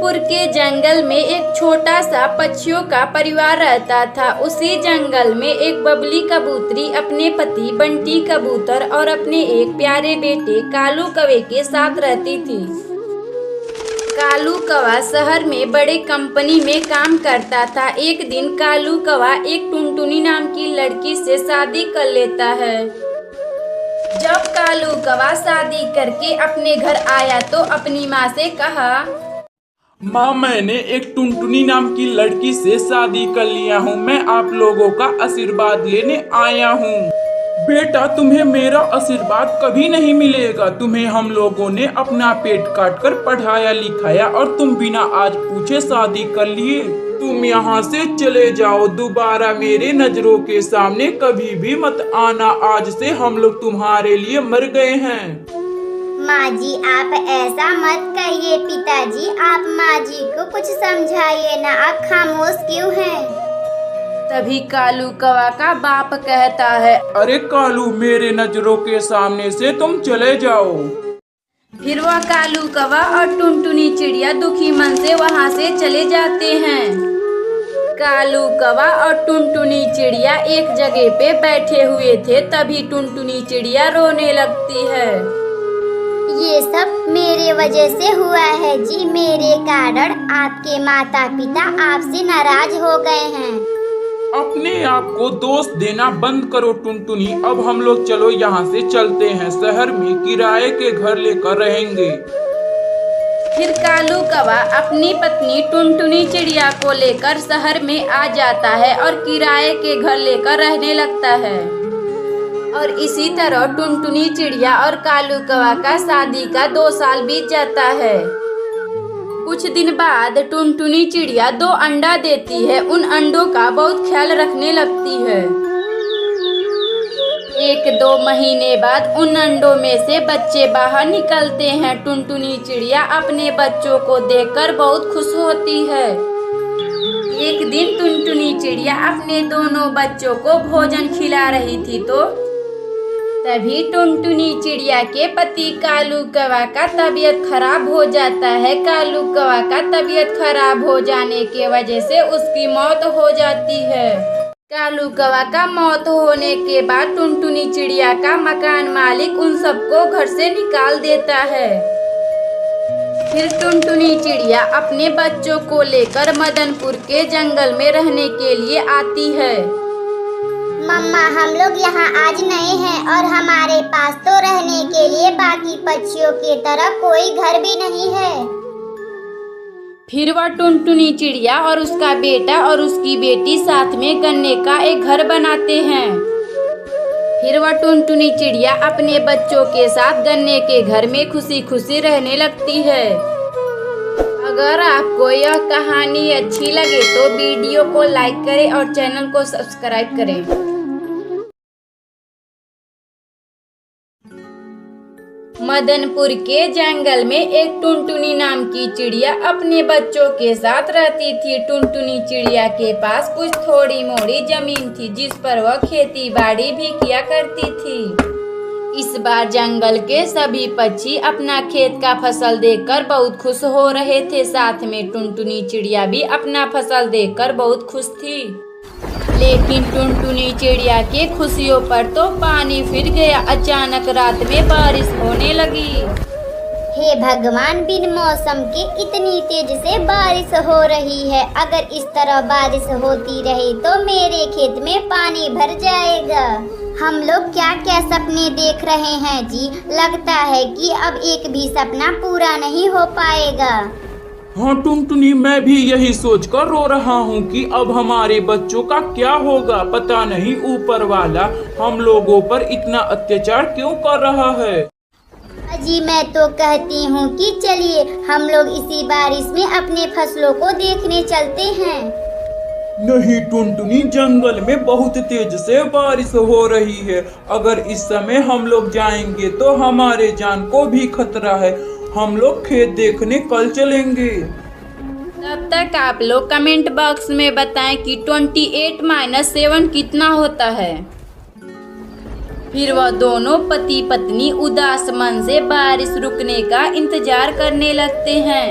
मदनपुर के जंगल में एक छोटा सा पक्षियों का परिवार रहता था। उसी जंगल में एक बबली कबूतरी अपने पति बंटी कबूतर और अपने एक प्यारे बेटे कालू कौवे के साथ रहती थी। कालू कौवा शहर में बड़े कंपनी में काम करता था। एक दिन कालू कौवा एक टुनटुनी नाम की लड़की से शादी कर लेता है। जब कालू कौवा शादी करके अपने घर आया तो अपनी माँ से कहा, माँ, मैंने एक टुनटुनी नाम की लड़की से शादी कर लिया हूँ। मैं आप लोगों का आशीर्वाद लेने आया हूँ। बेटा, तुम्हें मेरा आशीर्वाद कभी नहीं मिलेगा। तुम्हें हम लोगों ने अपना पेट काट कर पढ़ाया लिखाया और तुम बिना आज पूछे शादी कर लिए। तुम यहाँ से चले जाओ, दोबारा मेरे नजरों के सामने कभी भी मत आना। आज से हम लोग तुम्हारे लिए मर गए हैं। माँ जी, आप ऐसा मत कहिए। पिताजी, आप माँ जी को कुछ समझाइए ना, आप खामोश क्यों हैं? तभी कालू कौवा का बाप कहता है, अरे कालू, मेरे नजरों के सामने से तुम चले जाओ। फिर वह कालू कौवा और टुनटुनी चिड़िया दुखी मन से वहाँ से चले जाते हैं। कालू कौवा और टुनटुनी चिड़िया एक जगह पे बैठे हुए थे। तभी टुनटुनी चिड़िया रोने लगती है। ये सब मेरे वजह से हुआ है जी। मेरे कारण आपके माता पिता आपसे नाराज हो गए हैं। अपने आप को दोष देना बंद करो टुनटुनी। अब हम लोग चलो यहाँ से चलते हैं। शहर में किराए के घर लेकर रहेंगे। फिर कालू कौवा अपनी पत्नी टुनटुनी चिड़िया को लेकर शहर में आ जाता है और किराए के घर लेकर रहने लगता है। और इसी तरह टुनटुनी चिड़िया और कालू कौवा का शादी का 2 साल बीत जाता है। कुछ दिन बाद टुनटुनी चिड़िया 2 अंडा देती है। उन अंडों का बहुत ख्याल रखने लगती है। 1-2 महीने बाद उन अंडों में से बच्चे बाहर निकलते हैं। टुनटुनी चिड़िया अपने बच्चों को देखकर बहुत खुश होती है। एक दिन टुनटुनी चिड़िया अपने दोनों बच्चों को भोजन खिला रही थी तो तभी टुनटुनी चिड़िया के पति कालू कौवा का तबीयत खराब हो जाता है। कालू कौवा का तबीयत खराब हो जाने के वजह से उसकी मौत हो जाती है। कालू कौवा का मौत होने के बाद टुनटुनी चिड़िया का मकान मालिक उन सबको घर से निकाल देता है। फिर टुनटुनी चिड़िया अपने बच्चों को लेकर मदनपुर के जंगल में रहने के लिए आती है। मम्मा, हम लोग यहाँ आज नए हैं और हमारे पास तो रहने के लिए बाकी पक्षियों की तरह कोई घर भी नहीं है। फिर वह टुनटुनी चिड़िया और उसका बेटा और उसकी बेटी साथ में गन्ने का एक घर बनाते हैं। फिर वह टुनटुनी चिड़िया अपने बच्चों के साथ गन्ने के घर में खुशी खुशी रहने लगती है। अगर आपको यह कहानी अच्छी लगे तो वीडियो को लाइक करें और चैनल को सब्सक्राइब करें। मदनपुर के जंगल में एक टुनटुनी नाम की चिड़िया अपने बच्चों के साथ रहती थी। टुनटुनी चिड़िया के पास कुछ थोड़ी मोड़ी जमीन थी जिस पर वह खेती बाड़ी भी किया करती थी। इस बार जंगल के सभी पक्षी अपना खेत का फसल देखकर बहुत खुश हो रहे थे। साथ में टुनटुनी चिड़िया भी अपना फसल देखकर बहुत खुश थी। लेकिन टुनटुनी चिड़िया के खुशियों पर तो पानी फिर गया। अचानक रात में बारिश होने लगी। हे भगवान, बिन मौसम के इतनी तेज से बारिश हो रही है। अगर इस तरह बारिश होती रही तो मेरे खेत में पानी भर जाएगा। हम लोग क्या क्या सपने देख रहे हैं जी। लगता है कि अब एक भी सपना पूरा नहीं हो पाएगा। हाँ टुनटुनी, मैं भी यही सोचकर रो रहा हूँ कि अब हमारे बच्चों का क्या होगा। पता नहीं ऊपर वाला हम लोगों पर इतना अत्याचार क्यों कर रहा है। जी, मैं तो कहती हूँ कि चलिए हम लोग इसी बारिश में अपने फसलों को देखने चलते हैं। नहीं टुनटुनी, जंगल में बहुत तेज से बारिश हो रही है। अगर इस समय हम लोग जाएंगे तो हमारे जान को भी खतरा है। हम लोग खेत देखने कल चलेंगे। तब तक आप लोग कमेंट बॉक्स में बताएं कि 28 - 7 कितना होता है। फिर वह दोनों पति पत्नी उदास मन से बारिश रुकने का इंतजार करने लगते हैं।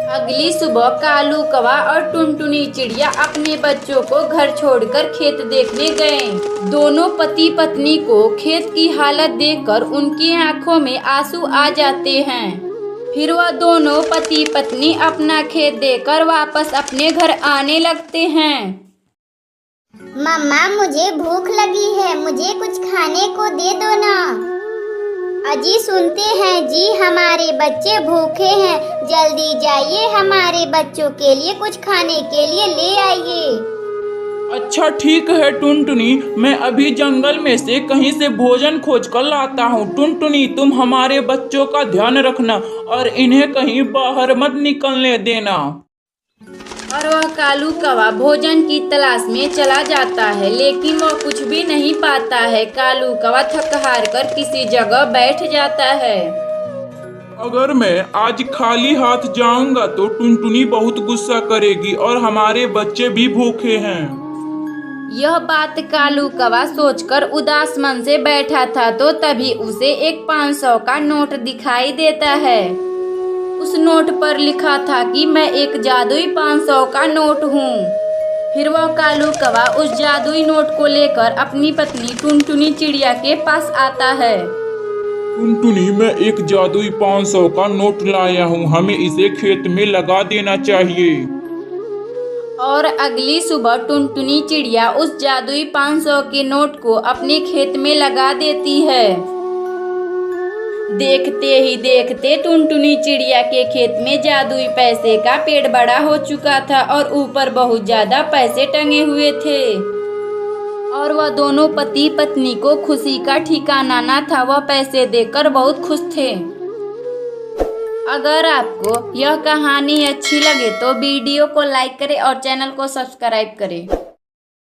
अगली सुबह कालू कौवा और टुनटुनी चिड़िया अपने बच्चों को घर छोड़कर खेत देखने गए। दोनों पति पत्नी को खेत की हालत देखकर उनकी आंखों में आंसू आ जाते हैं। फिर वह दोनों पति पत्नी अपना खेत देखकर वापस अपने घर आने लगते हैं। मम्मा मुझे भूख लगी है, मुझे कुछ खाने को दे दो ना। अजी सुनते हैं जी, हमारे बच्चे भूखे हैं, जल्दी जाइए हमारे बच्चों के लिए कुछ खाने के लिए ले आइए। अच्छा ठीक है टुनटुनी, मैं अभी जंगल में से कहीं से भोजन खोज कर लाता हूँ। टुनटुनी तुम हमारे बच्चों का ध्यान रखना और इन्हें कहीं बाहर मत निकलने देना। और वह कालू कौवा भोजन की तलाश में चला जाता है, लेकिन वह कुछ भी नहीं पाता है। कालू कौवा थक हार कर किसी जगह बैठ जाता है। अगर मैं आज खाली हाथ जाऊंगा तो टुनटुनी बहुत गुस्सा करेगी और हमारे बच्चे भी भूखे हैं। यह बात कालू कौवा सोचकर उदास मन से बैठा था, तो तभी उसे एक 500 का नोट दिखाई देता है। उस नोट पर लिखा था कि मैं एक जादुई 500 का नोट हूँ। फिर वह कालू कौवा उस जादुई नोट को लेकर अपनी पत्नी टुनटुनी चिड़िया के पास आता है। टुनटुनी मैं एक जादुई 500 का नोट लाया हूँ, हमें इसे खेत में लगा देना चाहिए। और अगली सुबह टुनटुनी चिड़िया उस जादुई 500 के नोट को अपने खेत में लगा देती है। देखते ही देखते टुनटुनी चिड़िया के खेत में जादुई पैसे का पेड़ बड़ा हो चुका था और ऊपर बहुत ज्यादा पैसे टंगे हुए थे। और वह दोनों पति पत्नी को खुशी का ठिकाना न था, वह पैसे देकर बहुत खुश थे। अगर आपको यह कहानी अच्छी लगे तो वीडियो को लाइक करें और चैनल को सब्सक्राइब करें।